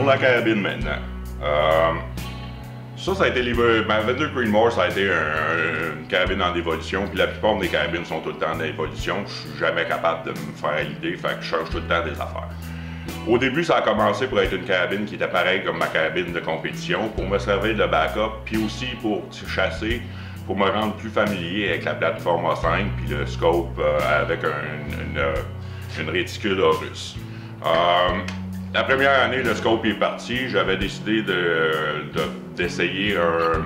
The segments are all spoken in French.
Pour la carabine maintenant. Ça a été ma 22 Creedmoor, ça a été une carabine en évolution, puis la plupart des carabines sont tout le temps en évolution. Je suis jamais capable de me faire à l'idée, fait que je change tout le temps des affaires. Au début, ça a commencé pour être une carabine qui était pareille comme ma carabine de compétition, pour me servir de backup, puis aussi pour chasser, pour me rendre plus familier avec la plateforme A5, puis le scope avec une réticule Horus. La première année, le scope est parti, j'avais décidé d'essayer un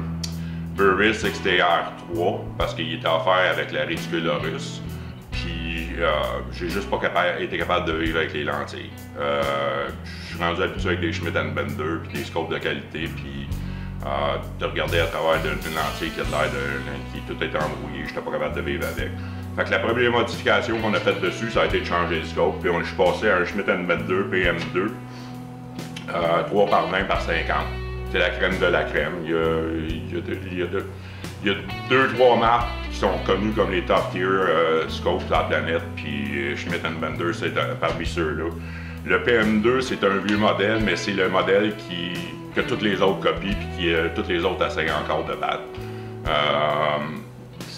Burris XTR3 parce qu'il était offert avec la réticule Horus. Puis j'ai juste pas été capable de vivre avec les lentilles. Je suis rendu habitué avec des Schmidt & Bender puis des scopes de qualité, puis de regarder à travers une lentille qui a l'air qui tout est embrouillé, j'étais pas capable de vivre avec. Fait que la première modification qu'on a faite dessus, ça a été de changer le scope, puis je suis passé à un Schmidt & Bender PM2, 3 par 20 par 50. C'est la crème de la crème. Il y a 2-3 marques qui sont connues comme les top tier scopes de la planète, puis Schmidt & Bender, c'est parmi ceux-là. Le PM2, c'est un vieux modèle, mais c'est le modèle que toutes les autres copient, puis que toutes les autres essayent encore de battre.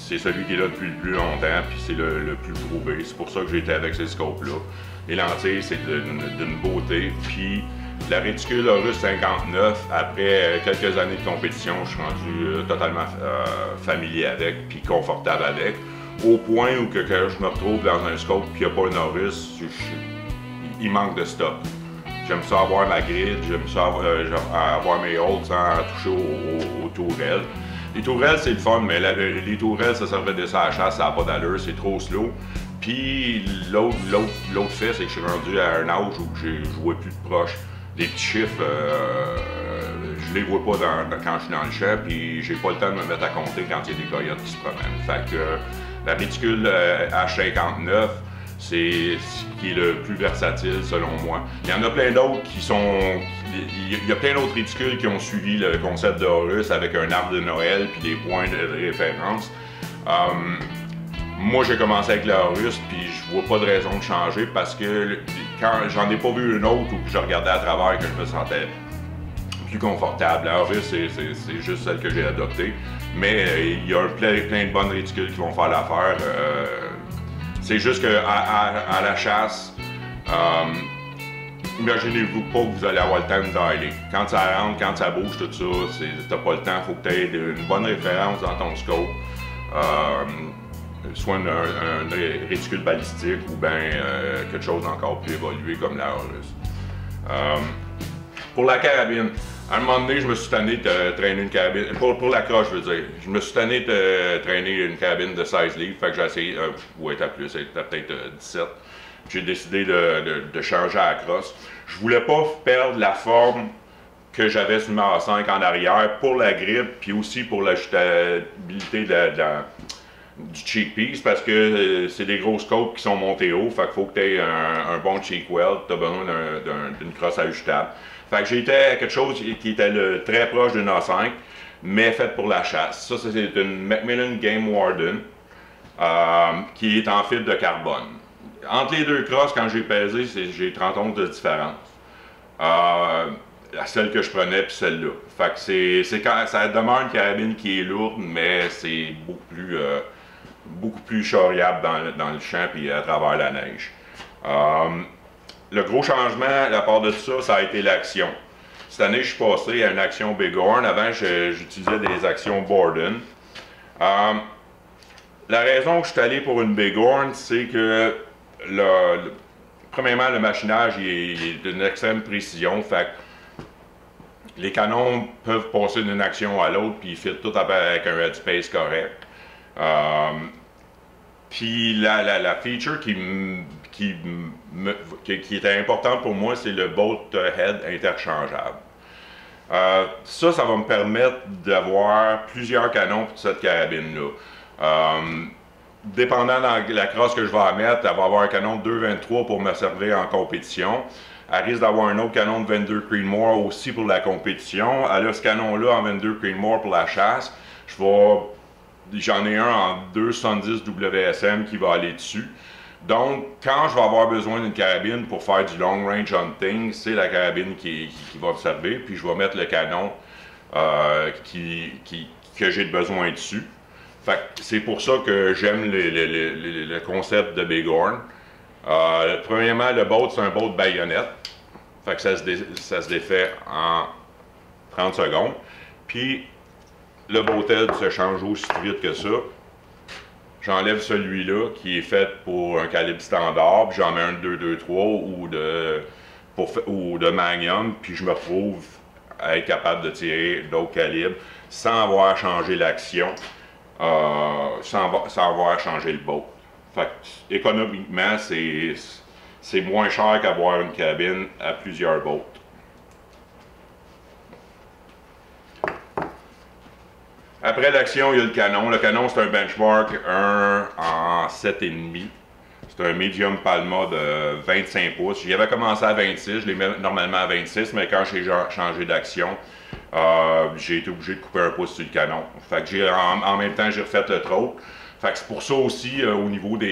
C'est celui qui est là depuis le plus longtemps, puis c'est le plus prouvé. C'est pour ça que j'ai été avec ces scopes-là. Les lentilles, c'est d'une beauté. Puis la réticule Horus 59, après quelques années de compétition, je suis rendu totalement familier avec, puis confortable avec. Au point où que je me retrouve dans un scope, puis il n'y a pas un Horus, il manque de stock. J'aime ça avoir ma grid, j'aime ça avoir mes holds sans toucher aux tourelles. Les tourelles, c'est le fun, mais les tourelles, ça servait de ça à la chasse, ça n'a pas d'allure, c'est trop slow. Puis l'autre fait, c'est que je suis rendu à un âge où je vois plus de proche. Les petits chiffres, je les vois pas quand je suis dans le champ, puis j'ai pas le temps de me mettre à compter quand il y a des coyotes qui se promènent. Fait que la réticule H59, c'est ce qui est le plus versatile selon moi. Il y en a plein d'autres qui sont... Il y a plein d'autres réticules qui ont suivi le concept de Horus avec un arbre de Noël puis des points de référence. Moi, j'ai commencé avec le Horus, puis je vois pas de raison de changer parce que quand j'en ai pas vu une autre ou que je regardais à travers que je me sentais plus confortable. La Horus, c'est juste celle que j'ai adoptée, mais il y a plein de bonnes réticules qui vont faire l'affaire. C'est juste qu'à la chasse, imaginez-vous pas que vous allez avoir le temps de dialer. Quand ça rentre, quand ça bouge, tout ça, t'as pas le temps. Il faut que tu aies une bonne référence dans ton scope. Soit un réticule balistique ou bien quelque chose d'encore plus évolué comme la Horus. Pour la carabine, à un moment donné, je me suis tanné de traîner une carabine. Pour la croche, je veux dire. Je me suis tanné de traîner une carabine de 16 livres. Fait que j'ai essayé. Ouais, t'as plus, t'as peut-être 17. J'ai décidé de changer à la crosse. Je voulais pas perdre la forme que j'avais sur ma A5 en arrière pour la grippe, puis aussi pour l'ajustabilité du cheek piece, parce que c'est des gros scopes qui sont montés haut. Fait qu'il faut que tu aies un bon cheek weld. Tu as besoin d'une crosse ajustable. Fait que j'ai été à quelque chose qui était très proche d'une A5, mais faite pour la chasse. Ça, c'est une Macmillan Game Warden qui est en fibre de carbone. Entre les deux crosses, quand j'ai pesé, j'ai 30 onces de différence. Celle que je prenais puis celle-là. Fait que ça demeure une carabine qui est lourde, mais c'est beaucoup plus charriable dans le champ et à travers la neige. Le gros changement à la part de ça a été l'action. Cette année, je suis passé à une action Bighorn. Avant, j'utilisais des actions Borden. La raison que je suis allé pour une Bighorn, c'est que premièrement, le machinage est d'une extrême précision. Fait que les canons peuvent passer d'une action à l'autre, puis ils fitent tout avec un headspace correct. Puis la feature qui était importante pour moi, c'est le bolt head interchangeable. Ça va me permettre d'avoir plusieurs canons pour cette carabine-là. Dépendant de la crosse que je vais mettre, elle va avoir un canon de 2,23 pour me servir en compétition. Elle risque d'avoir un autre canon de 22 Creedmoor aussi pour la compétition. Elle a ce canon-là en 22 Creedmoor pour la chasse. J'en ai un en 270 WSM qui va aller dessus. Donc, quand je vais avoir besoin d'une carabine pour faire du long range hunting, c'est la carabine qui va me servir, puis je vais mettre le canon que j'ai besoin dessus. Fait que c'est pour ça que j'aime le concept de Bighorn. Premièrement, le bolt, c'est un bolt baïonnette. Fait que ça se défait en 30 secondes. Puis, le bolthead se change aussi vite que ça. J'enlève celui-là qui est fait pour un calibre standard, puis j'en mets un 2.23 ou de Magnum, puis je me retrouve à être capable de tirer d'autres calibres sans avoir changé l'action, sans avoir changé le bolt. Fait que, économiquement, c'est moins cher qu'avoir une carabine à plusieurs bolts. Après l'action, il y a le canon. Le canon, c'est un benchmark 1 en 7,5. C'est un medium Palma de 25 pouces. J'y avais commencé à 26, je les mets normalement à 26, mais quand j'ai changé d'action, j'ai été obligé de couper un pouce sur le canon. Fait que en même temps, j'ai refait le trot. Fait que c'est pour ça aussi, au niveau de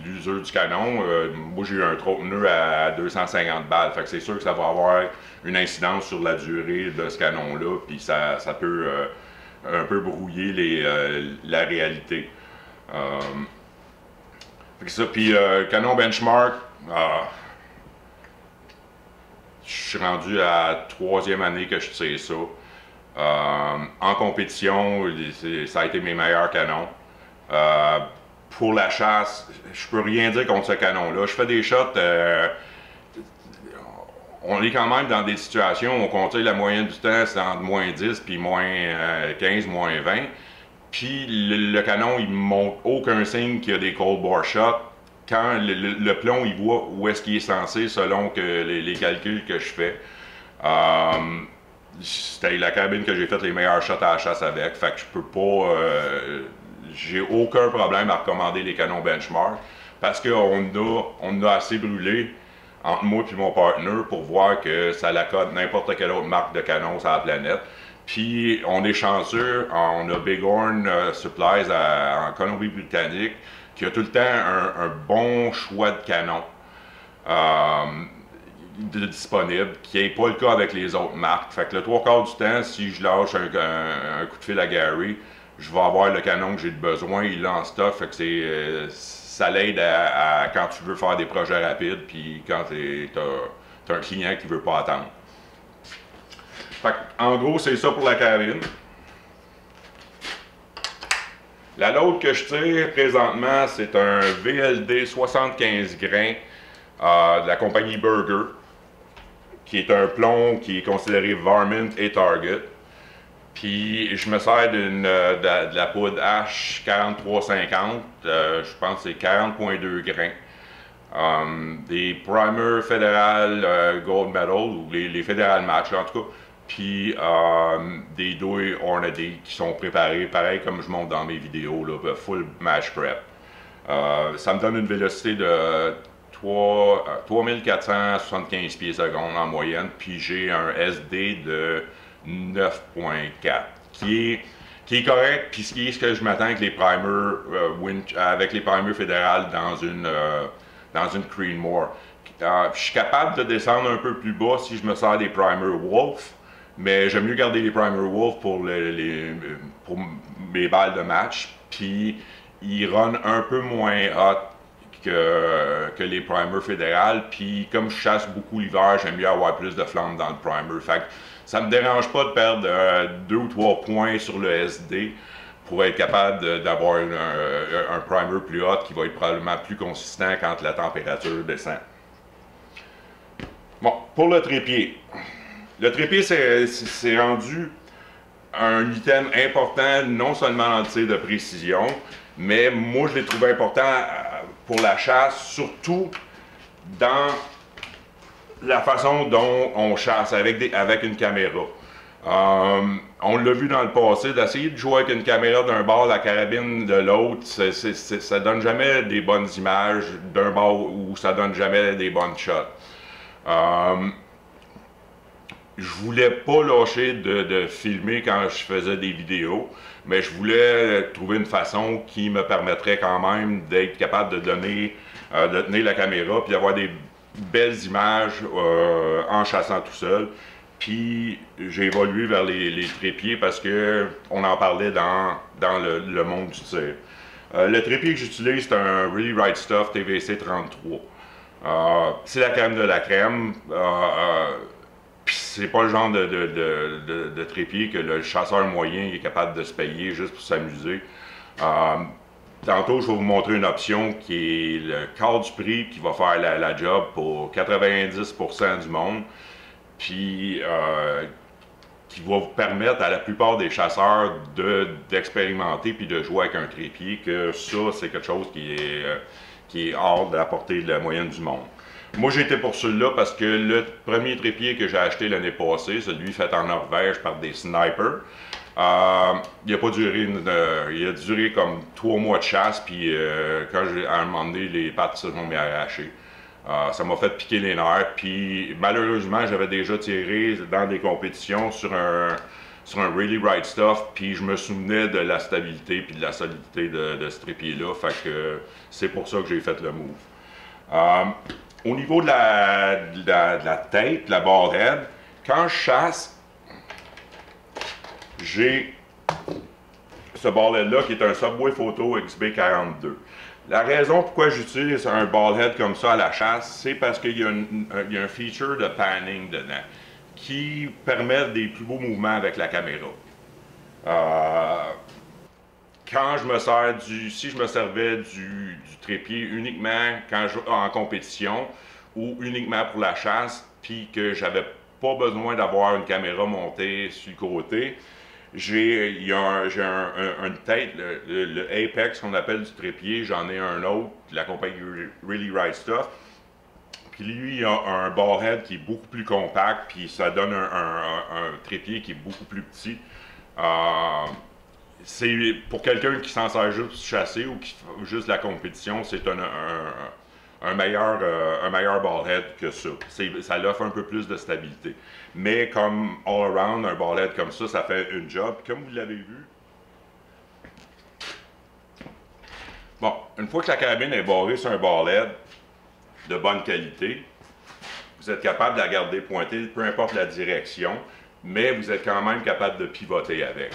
l'usure du canon, moi j'ai eu un trot pneu à 250 balles. Fait que c'est sûr que ça va avoir une incidence sur la durée de ce canon-là, puis ça peut un peu brouiller la réalité. Puis canon benchmark, je suis rendu à la 3e année que je tire ça. En compétition, ça a été mes meilleurs canons. Pour la chasse, je peux rien dire contre ce canon-là. Je fais des shots, on est quand même dans des situations où on comptait la moyenne du temps, c'est entre moins 10 puis moins 15, moins 20. Puis le canon, il ne montre aucun signe qu'il y a des cold bore shots. Quand le plomb, il voit où est-ce qu'il est censé selon les calculs que je fais. C'était la carabine que j'ai fait les meilleurs shots à la chasse avec. Fait que je peux pas... j'ai aucun problème à recommander les canons benchmark parce qu'on a assez brûlé entre moi et mon partner pour voir que ça l'accote n'importe quelle autre marque de canon sur la planète. Puis on est chanceux, on a Bighorn Supplies en Colombie-Britannique qui a tout le temps un bon choix de canon disponible, qui n'est pas le cas avec les autres marques. Fait que le 3/4 du temps, si je lâche un coup de fil à Gary, je vais avoir le canon que j'ai besoin, il l'a en stock, fait que ça l'aide à quand tu veux faire des projets rapides, puis quand t'as un client qui veut pas attendre. Fait que, en gros, c'est ça pour la carabine. La load que je tire présentement, c'est un VLD 75 grains de la compagnie Burger, qui est un plomb qui est considéré Varmint et Target. Puis je me sers de la poudre H 4350, je pense que c'est 40,2 grains. Des primers fédéral Gold Medal, ou les fédéral match en tout cas. Puis des douilles Hornady qui sont préparées, pareil comme je montre dans mes vidéos, là, full match prep. Ça me donne une vélocité de 3475 pieds secondes en moyenne, puis j'ai un SD de 9.4, qui est correct, puis ce que je m'attends avec les primers fédérales dans une Creedmoor. Je suis capable de descendre un peu plus bas si je me sers des primers Wolf, mais j'aime mieux garder les primers Wolf pour mes balles de match, puis ils run un peu moins hot que les primers fédérales, puis comme je chasse beaucoup l'hiver, j'aime mieux avoir plus de flammes dans le primer. Fait que ça me dérange pas de perdre 2 ou 3 points sur le SD pour être capable d'avoir un primer plus hot qui va être probablement plus consistant quand la température descend. Bon, pour le trépied. Le trépied, c'est rendu un item important, non seulement en tir de précision, mais moi je l'ai trouvé important pour la chasse, surtout dans la façon dont on chasse avec une caméra. On l'a vu dans le passé, d'essayer de jouer avec une caméra d'un bord, la carabine de l'autre, ça donne jamais des bonnes images d'un bord ou ça donne jamais des bonnes shots. je voulais pas lâcher de filmer quand je faisais des vidéos, mais je voulais trouver une façon qui me permettrait quand même d'être capable de tenir la caméra puis d'avoir des belles images en chassant tout seul. Puis j'ai évolué vers les trépieds parce que on en parlait dans le monde du tir. Le trépied que j'utilise, c'est un Really Right Stuff TVC 33. C'est la crème de la crème. Puis c'est pas le genre de trépied que le chasseur moyen est capable de se payer juste pour s'amuser. Tantôt, je vais vous montrer une option qui est le quart du prix qui va faire la job pour 90% du monde. Puis qui va vous permettre à la plupart des chasseurs d'expérimenter puis de jouer avec un trépied, que ça, c'est quelque chose qui est hors de la portée de la moyenne du monde. Moi, j'étais pour celui-là parce que le premier trépied que j'ai acheté l'année passée, celui fait en Norvège par des snipers, il a pas duré, il a duré comme 3 mois de chasse, puis quand à un moment donné, les pattes se sont mis à arracher. Ça m'a fait piquer les nerfs, puis malheureusement, j'avais déjà tiré dans des compétitions sur un Really Right Stuff, puis je me souvenais de la stabilité puis de la solidité de ce trépied-là, fait que c'est pour ça que j'ai fait le move. Au niveau de la tête, de la barre head, quand je chasse, j'ai ce ball head-là qui est un Subway Photo XB42. La raison pourquoi j'utilise un ball head comme ça à la chasse, c'est parce qu'il y a un feature de panning dedans qui permet des plus beaux mouvements avec la caméra. Quand je me sers si je me servais du trépied uniquement en compétition ou uniquement pour la chasse, puis que j'avais pas besoin d'avoir une caméra montée sur le côté, j'ai une tête, le Apex qu'on appelle du trépied, j'en ai un autre, de la compagnie Really Right Stuff. Puis lui, il a un ball head qui est beaucoup plus compact, puis ça donne un trépied qui est beaucoup plus petit. C'est pour quelqu'un qui s'en sert juste pour chasser ou qui fait juste la compétition, c'est un meilleur ball head que ça. Ça l'offre un peu plus de stabilité. Mais comme all around, un ball head comme ça fait une job. Comme vous l'avez vu, bon, une fois que la carabine est barrée sur un ball head de bonne qualité, vous êtes capable de la garder pointée, peu importe la direction, mais vous êtes quand même capable de pivoter avec.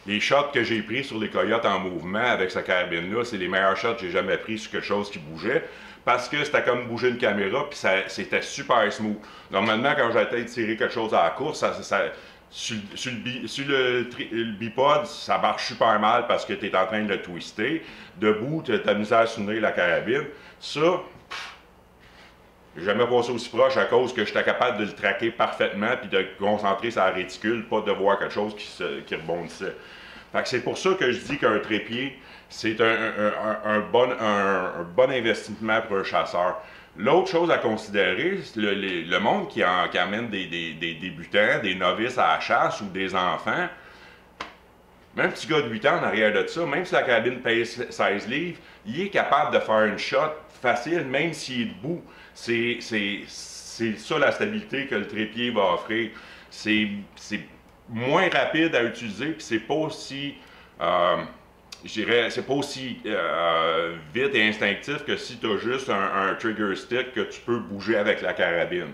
Les shots que j'ai pris sur les coyotes en mouvement avec cette carabine-là, c'est les meilleurs shots que j'ai jamais pris sur quelque chose qui bougeait, parce que c'était comme bouger une caméra, puis c'était super smooth. Normalement, quand j'étais tirer quelque chose à la course, sur le bipod, ça marche super mal parce que tu es en train de le twister. Debout, tu as misère à soutenir la carabine. Ça, j'ai jamais passé aussi proche à cause que j'étais capable de le traquer parfaitement puis de concentrer sur la réticule, pas de voir quelque chose qui rebondissait. Fait que c'est pour ça que je dis qu'un trépied, c'est un bon investissement pour un chasseur. L'autre chose à considérer, le monde qui amène des débutants, des novices à la chasse ou des enfants, même un petit gars de 8 ans en arrière de ça, même si la carabine pèse 16 livres, il est capable de faire une shot facile, même s'il est debout. C'est ça la stabilité que le trépied va offrir. C'est moins rapide à utiliser, puis c'est pas aussi, je dirais, c'est pas aussi vite et instinctif que si tu as juste un trigger stick que tu peux bouger avec la carabine.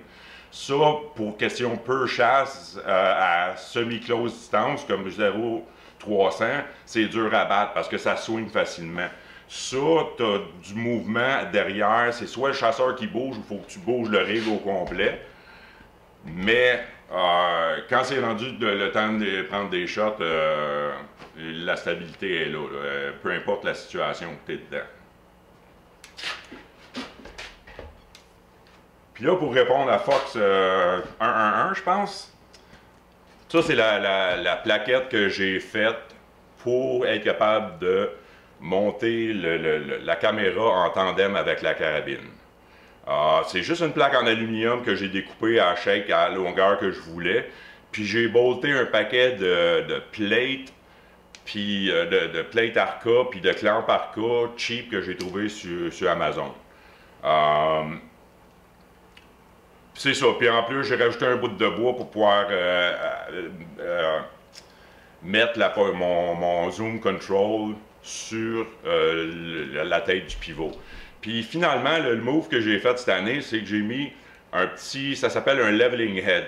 Ça, pour question peu chasse à semi-close distance, comme 0,300, c'est dur à battre parce que ça swing facilement. Ça, tu as du mouvement derrière, c'est soit le chasseur qui bouge ou il faut que tu bouges le rig au complet. Mais quand c'est rendu le temps de prendre des shots, la stabilité est là, peu importe la situation que tu es dedans. Puis là, pour répondre à Fox 111, je pense, ça c'est la plaquette que j'ai faite pour être capable de monter la caméra en tandem avec la carabine. C'est juste une plaque en aluminium que j'ai découpée à shake à la longueur que je voulais. Puis j'ai bolté un paquet de plates, puis de plates Arca, puis de clamps Arca cheap que j'ai trouvé sur Amazon. C'est ça. Puis en plus, j'ai rajouté un bout de bois pour pouvoir mettre mon zoom control sur la tête du pivot. Puis finalement, le move que j'ai fait cette année, c'est que j'ai mis un petit, ça s'appelle un leveling head.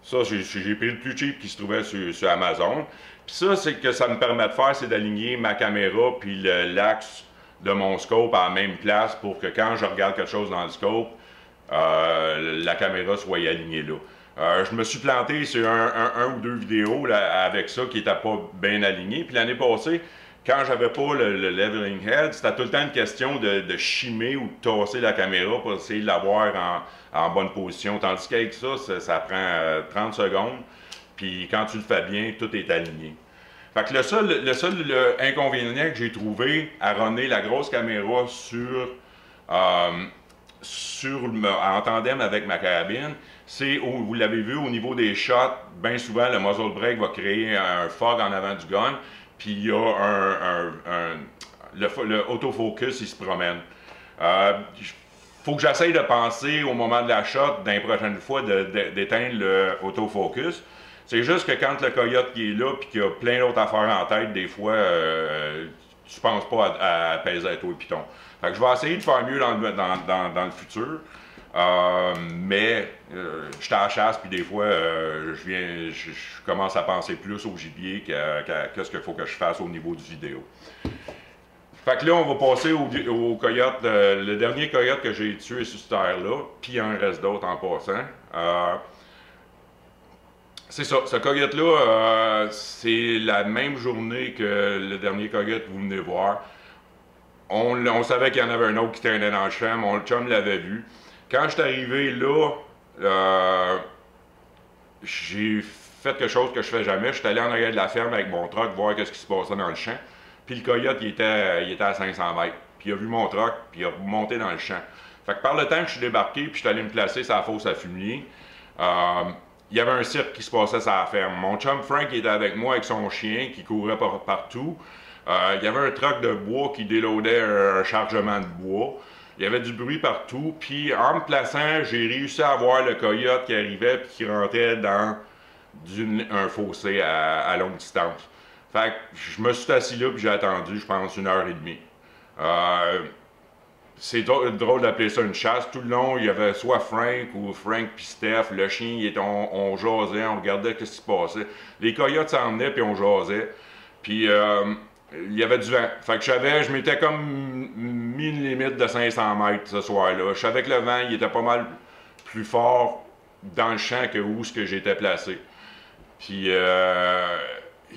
Ça, j'ai pris le plus cheap qui se trouvait sur Amazon. Puis ça, c'est que ça me permet de faire, c'est d'aligner ma caméra puis l'axe de mon scope à la même place pour que quand je regarde quelque chose dans le scope, la caméra soit alignée là. Je me suis planté sur un ou deux vidéos là, avec ça qui n'était pas bien aligné. Puis l'année passée, quand j'avais pas le leveling head, c'était tout le temps une question de chimer ou de tasser la caméra pour essayer de l'avoir en bonne position. Tandis qu'avec ça, ça prend 30 secondes. Puis quand tu le fais bien, tout est aligné. Fait que le seul inconvénient que j'ai trouvé à runner la grosse caméra en tandem avec ma carabine, c'est, vous l'avez vu, au niveau des shots, bien souvent le muzzle brake va créer un fog en avant du gun, puis il y a le autofocus, il se promène. Faut que j'essaye de penser au moment de la shot, dans les prochaines fois, d'éteindre le autofocus. C'est juste que quand le coyote qui est là, puis qu'il y a plein d'autres affaires en tête, des fois, tu penses pas à peser à toi et piton. Fait que je vais essayer de faire mieux dans le futur. Mais je suis à la chasse, puis des fois, je commence à penser plus au gibier qu'à ce qu'il faut que je fasse au niveau du vidéo. Fait que là, on va passer au coyote. Le dernier coyote que j'ai tué sur cette terre-là, puis il en reste d'autres en passant. C'est ça, ce coyote-là, c'est la même journée que le dernier coyote que vous venez voir. On savait qu'il y en avait un autre qui traînait dans le champ, mon chum l'avait vu. Quand je suis arrivé là, j'ai fait quelque chose que je fais jamais. Je suis allé en arrière de la ferme avec mon truck voir ce qui se passait dans le champ. Puis le coyote, il était à 500 mètres. Puis il a vu mon truck, puis il a monté dans le champ. Fait que par le temps que je suis débarqué, puis je suis allé me placer sur la fosse à fumier, il y avait un cirque qui se passait sur la ferme. Mon chum Frank était avec moi avec son chien qui courait partout. Il y avait un truck de bois qui déloadait un chargement de bois. Il y avait du bruit partout. Puis en me plaçant, j'ai réussi à voir le coyote qui arrivait et qui rentrait dans un fossé à longue distance. Fait que je me suis assis là et j'ai attendu, je pense, 1h30. C'est drôle d'appeler ça une chasse. Tout le long, il y avait soit Frank puis Steph. Le chien, on jasait, on regardait ce qui se passait. Les coyotes s'en venaient puis on jasait. Puis il y avait du vent. Fait que je m'étais comme mis une limite de 500 mètres ce soir-là. Je savais que le vent, il était pas mal plus fort dans le champ que où ce que j'étais placé. Puis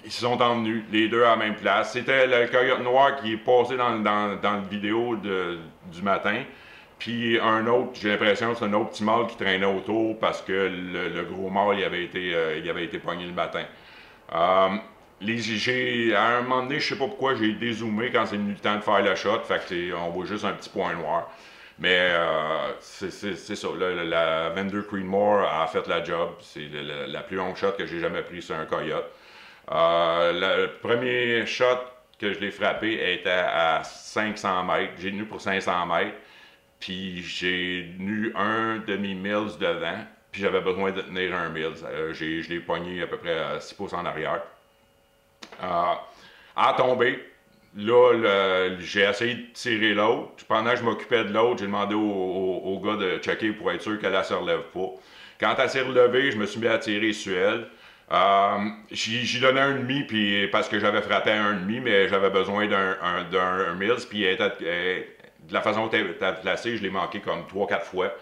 ils se sont emmenus, les deux à la même place. C'était le coyote noir qui est passé dans le vidéo du matin. Puis un autre, j'ai l'impression que c'est un autre petit mâle qui traînait autour parce que le gros mâle il avait été pogné le matin. À un moment donné, je sais pas pourquoi, j'ai dézoomé quand c'est venu le temps de faire le shot. Fait que on voit juste un petit point noir. Mais c'est ça, la 22 Creedmoor a fait la job. C'est la plus longue shot que j'ai jamais pris sur un coyote. Le premier shot que je l'ai frappé était à 500 mètres. J'ai tenu pour 500 mètres. Puis j'ai tenu un demi-mills devant. Puis j'avais besoin de tenir un mills. Je l'ai pogné à peu près à 6 pouces en arrière. À tomber. Là, j'ai essayé de tirer l'autre. Pendant que je m'occupais de l'autre, j'ai demandé au gars de checker pour être sûr qu'elle ne se relève pas. Quand elle s'est relevée, je me suis mis à tirer sur elle. J'y donnais un demi puis, parce que j'avais frappé à un demi, mais j'avais besoin d'un mills. Puis de la façon dont elle était placée, je l'ai manqué comme 3-4 fois.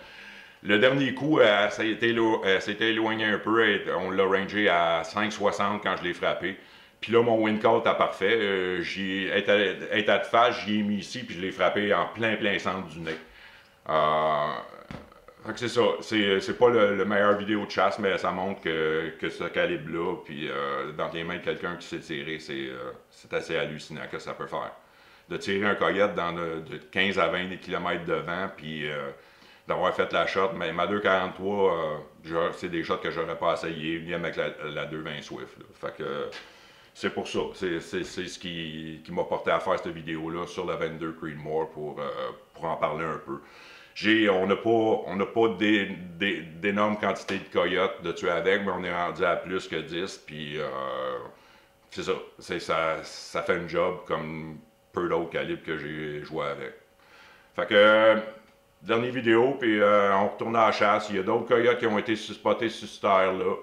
Le dernier coup, elle s'était éloignée un peu. On l'a rangé à 5,60 quand je l'ai frappé. Puis là, mon wind call était parfait. Elle était de face, j'y ai mis ici, puis je l'ai frappé en plein centre du nez. Fait que c'est ça. C'est pas le meilleur vidéo de chasse, mais ça montre que ce calibre-là, puis dans les mains de quelqu'un qui sait tirer, c'est assez hallucinant que ça peut faire. De tirer un coyote de 15 à 20 km de vent, puis d'avoir fait la shot, mais ma 243, c'est des shots que j'aurais pas essayé, même avec la 220 Swift. Là. Fait que c'est pour ça. C'est ce qui m'a porté à faire cette vidéo-là sur la 22 Creedmoor pour en parler un peu. On n'a pas d'énormes quantités de coyotes de tuer avec, mais on est rendu à plus que 10, puis c'est ça. Ça fait un job comme peu d'autres calibres que j'ai joué avec. Fait que, dernière vidéo, puis on retourne à la chasse. Il y a d'autres coyotes qui ont été spottés sur cette terre-là.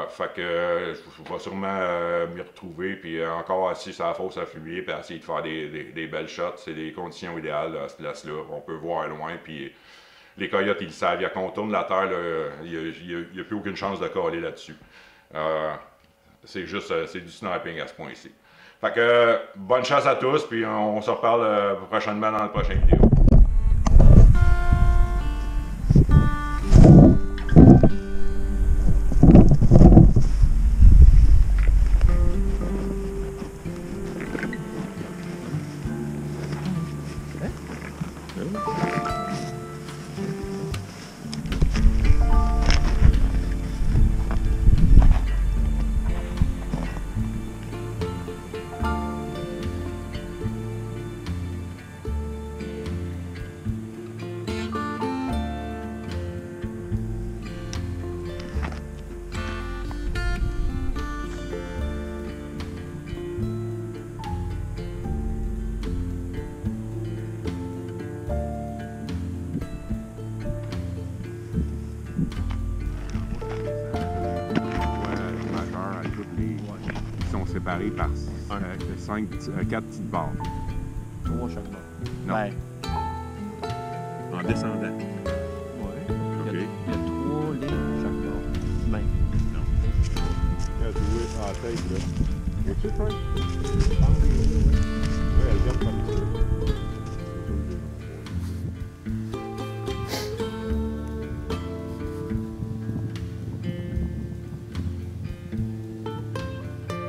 Fait que je vais sûrement m'y retrouver, puis encore assis sur la fosse à fumier, puis essayer de faire des belles shots. C'est des conditions idéales à cette place-là. On peut voir loin, puis les coyotes, ils le savent. Il y a qu'on tourne la terre, il n'y a plus aucune chance de coller là-dessus. C'est juste, c'est du sniping à ce point-ci. Fait que, bonne chance à tous, puis on se reparle prochainement dans la prochaine vidéo. Séparés par 4 petites barres. 3 chaque barre. Non. Ben, En descendant. ouais. OK. Il y a 3 lignes chaque barre. Ben, Non. Il y a doué en tête, là. Es-tu prêt? je pense que oui. Ouais, elle vient de faire ça.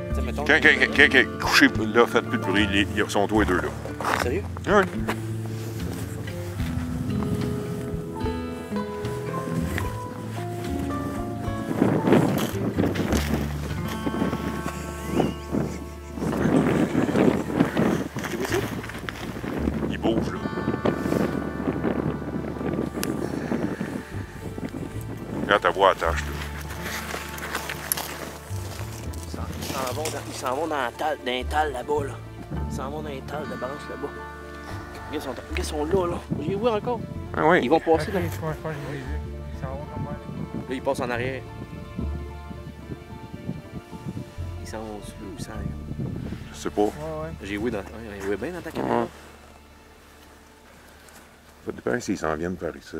Tu sais, mettons. Quand est couché, là, faites plus de bruit, ils sont tous les deux là. Sérieux? Oui. Ils bougent, là. Regarde ta voix attache, là. Ils s'en vont dans un tal là-bas, là. Ils s'en vont dans un tal de branches là-bas. Ils sont là, là. J'ai vu encore. Ah oui. Ils vont passer là. Je pense que je les ai vus. Ils s'en vont comme ça. Là, ils passent en arrière. Ils s'en vont dessus ou ils s'en vont? Je sais pas. Ouais. J'ai vu bien dans ta caméra. Ouais. Ça dépend s'ils s'en viennent par ici.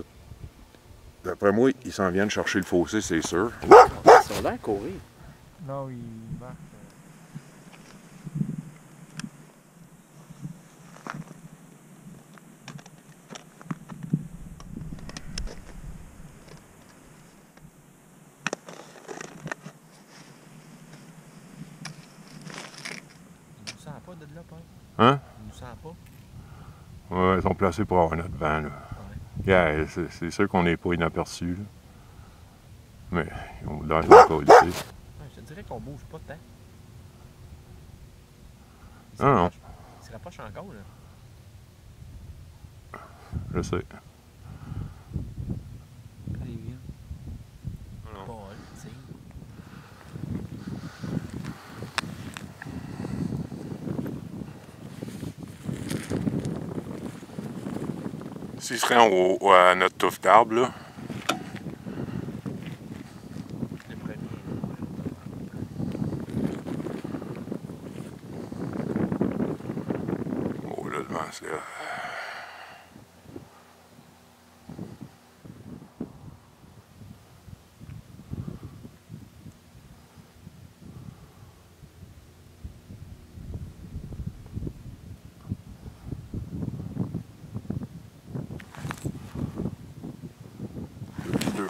D'après moi, ils s'en viennent chercher le fossé, c'est sûr. Ils ont l'air courir. Non, ils marchent. Ils nous sentent pas de là, pas? Hein? Ils nous sentent pas? Ouais, ils sont placés pour avoir notre vent, là. Yeah, c'est sûr qu'on n'est pas inaperçus, là. Mais ils ont l'air de pas ici. Ouais, je te dirais qu'on bouge pas tant. Non, non. Ils se rapprochent encore, là. Je sais. Quand ils viennent. Non. Bon, tu sais. S'ils seraient à notre touffe d'arbre, là. Le premier. Oh, là, devant, c'est là.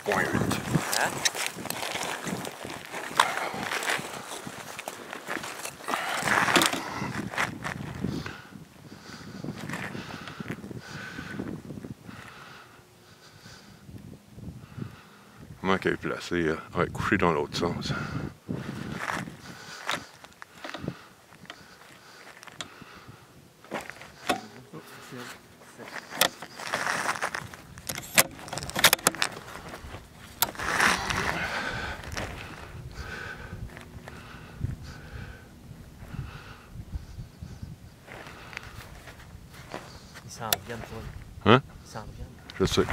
Hein? Comment qu'elle est placée? Ouais, couchée dans l'autre sens. reviennent, toi. Hein? Ils s'en reviennent. Je sais.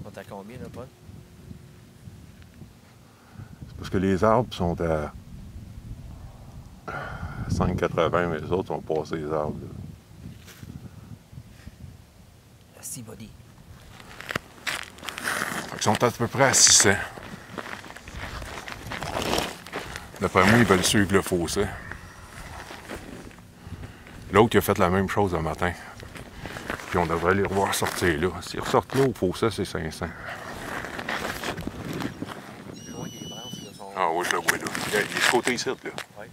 On est à combien, là, Paul? C'est parce que les arbres sont à 5,80, mais les autres ont passé les arbres. Là. Si, buddy. Ils sont à peu près à 600. D'après moi, ils veulent suivre le fossé. L'autre, il a fait la même chose le matin. Puis on devrait les revoir sortir là. S'ils ressortent là au fossé, c'est 500. Loin des branches, là, sont... Ah oui, je le vois là. Il est ce côté ici, là. Ouais.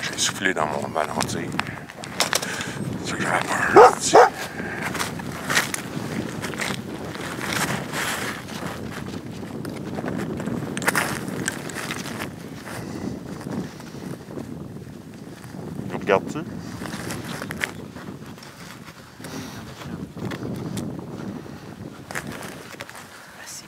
J'ai soufflé dans mon malentir. C'est ça que j'avais peur. Regardes-tu? Assis.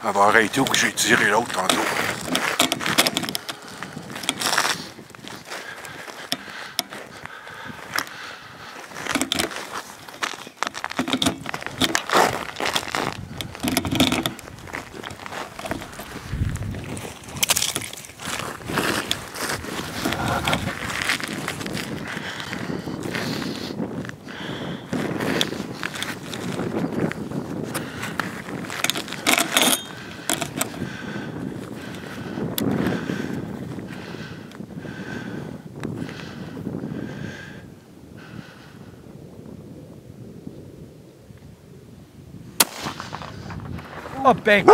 Elle va arrêter où que j'ai tiré l'autre tantôt. Oh, ben!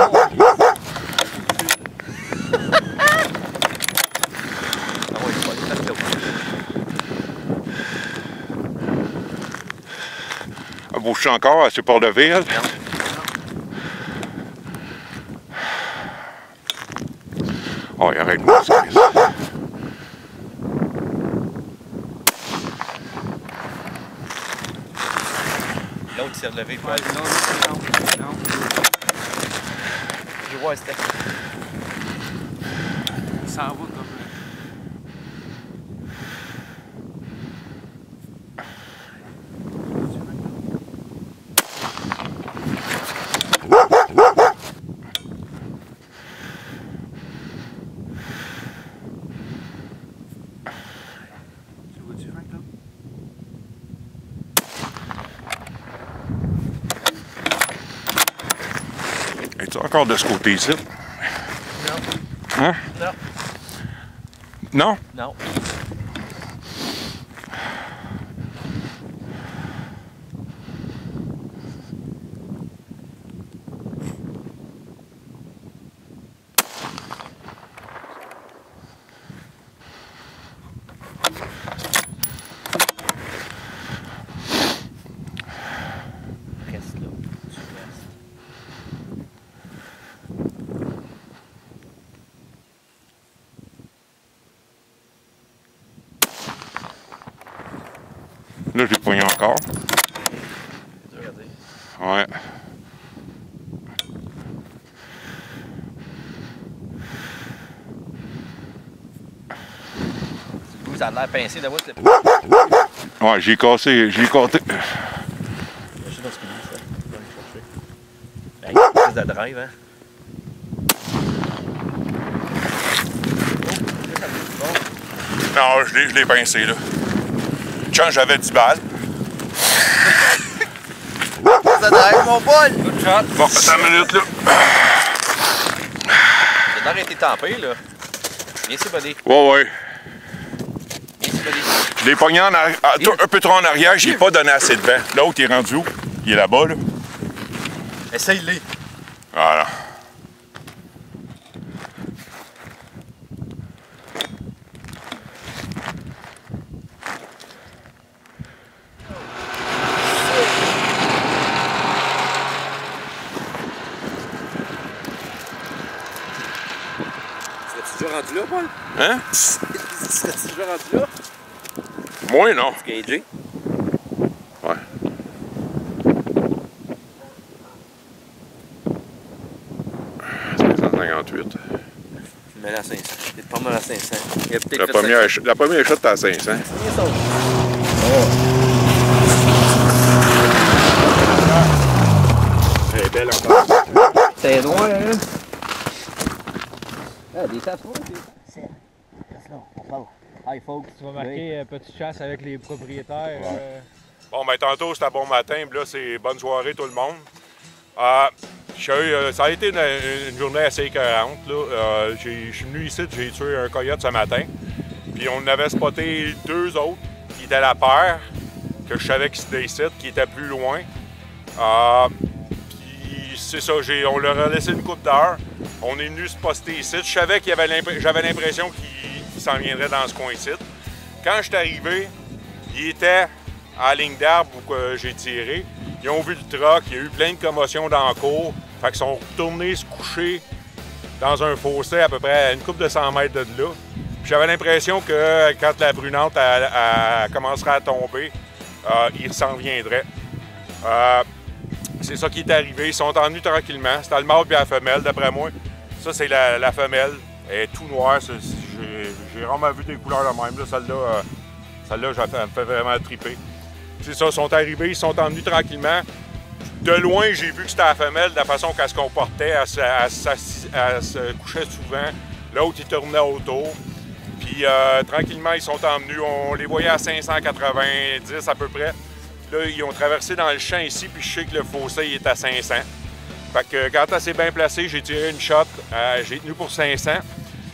Elle bouge encore à ce port de ville. Oh, il arrête moi, ça. L'autre s'est relevé, Paul. Non. Je vois, c'était... Ça en va comme... Tu vois-tu, Frank, là? Es-tu encore de ce côté-ci? Non. Hein? Non. Non? Non. Reste là. Tu restes. Là, j'ai pogné encore. Regardez. Ouais. Vous avez l'air pincé d'avoir le... Ouais, j'ai cassé. Je sais pas ce qu'il dit, ça. Je vais aller chercher. Hey, une espèce de drive, hein? Non, je l'ai pincé, là. Quand j'avais 10 balles. Ça drive, mon Paul! Good shot! Bon, attends une minute, là. Le drive a été tempé, là. Viens ici, buddy. Ouais. Viens ici, buddy. Je l'ai pogné en arrière, un peu trop en arrière, j'ai pas donné assez de vent. L'autre, il est rendu où? Il est là-bas, là. Essaye-les. Voilà. rendu là, Paul? Hein? Serais-tu déjà rendu là? Moi, non. Tu gagé? Ouais. « 558. » Mais là, 500. T'es pas mal à 500. Il a peut-être La première shot, t'es à 500. Elle est belle encore. C'est noir, hein? Ah, des safrons, c'est... Reste là, on parle. Hi, folks. Tu vas marquer petite chasse avec les propriétaires. Bon, ben tantôt, c'était bon matin, puis là, c'est bonne soirée, tout le monde. Ça a été une journée assez écœurante, là. Je suis venu ici, j'ai tué un coyote ce matin. Puis on avait spoté 2 autres qui étaient la paire, que je savais qu'ils étaient ici, qui étaient plus loin. Puis c'est ça, on leur a laissé une coupe d'heure. On est venu se poster ici. Je savais j'avais l'impression qu'ils s'en viendraient dans ce coin-ci. Quand je suis arrivé, ils étaient à la ligne d'arbre où j'ai tiré. Ils ont vu le truck, il y a eu plein de commotions dans la cour. Fait qu'ils sont retournés se coucher dans un fossé à peu près à une couple de 100 mètres de là. Puis j'avais l'impression que quand la brunante commencerait à tomber, ils s'en viendraient. C'est ça qui est arrivé. Ils sont venus tranquillement. C'était le mâle et la femelle, d'après moi. Ça, c'est la femelle. Elle est tout noire. J'ai vraiment vu des couleurs de même. Celle-là, elle me fait vraiment triper. C'est ça, ils sont arrivés, ils sont venus tranquillement. De loin, j'ai vu que c'était la femelle, de la façon qu'elle se comportait. Elle se couchait souvent. L'autre, il tournait autour. Puis tranquillement, ils sont venus. On les voyait à 590 à peu près. Là, ils ont traversé dans le champ ici, puis je sais que le fossé il est à 500. Fait que quand elle s'est bien placée, j'ai tiré une shot. J'ai tenu pour 500.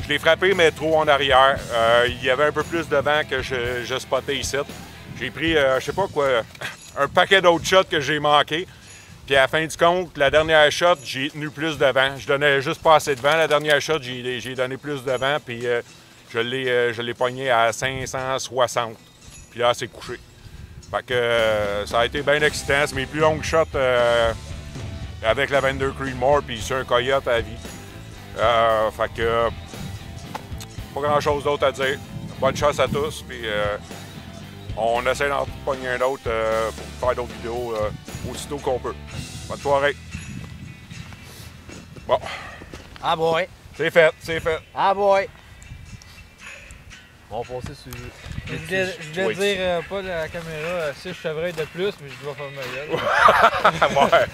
Je l'ai frappé, mais trop en arrière. Il y avait un peu plus de vent que je spottais ici. J'ai pris, je sais pas quoi, un paquet d'autres shots que j'ai manqué. Puis à la fin du compte, la dernière shot, j'ai tenu plus de vent. Je donnais juste pas assez de vent. La dernière shot, j'ai donné plus de vent, puis je l'ai pogné à 560. Puis là, c'est couché. Fait que ça a été bien excitant. C'est mes plus longues shots avec la 22 Creedmoor, puis c'est un coyote à vie. Fait que pas grand-chose d'autre à dire. Bonne chance à tous, puis on essaie d'en pogner un autre pour faire d'autres vidéos aussitôt qu'on peut. Bonne soirée. Bon. Ah boy! C'est fait, c'est fait. Ah boy! On va passer sur... Je voulais dire, pas de la caméra, 6 chevreuils de plus, mais je dois faire ma gueule. Ouais.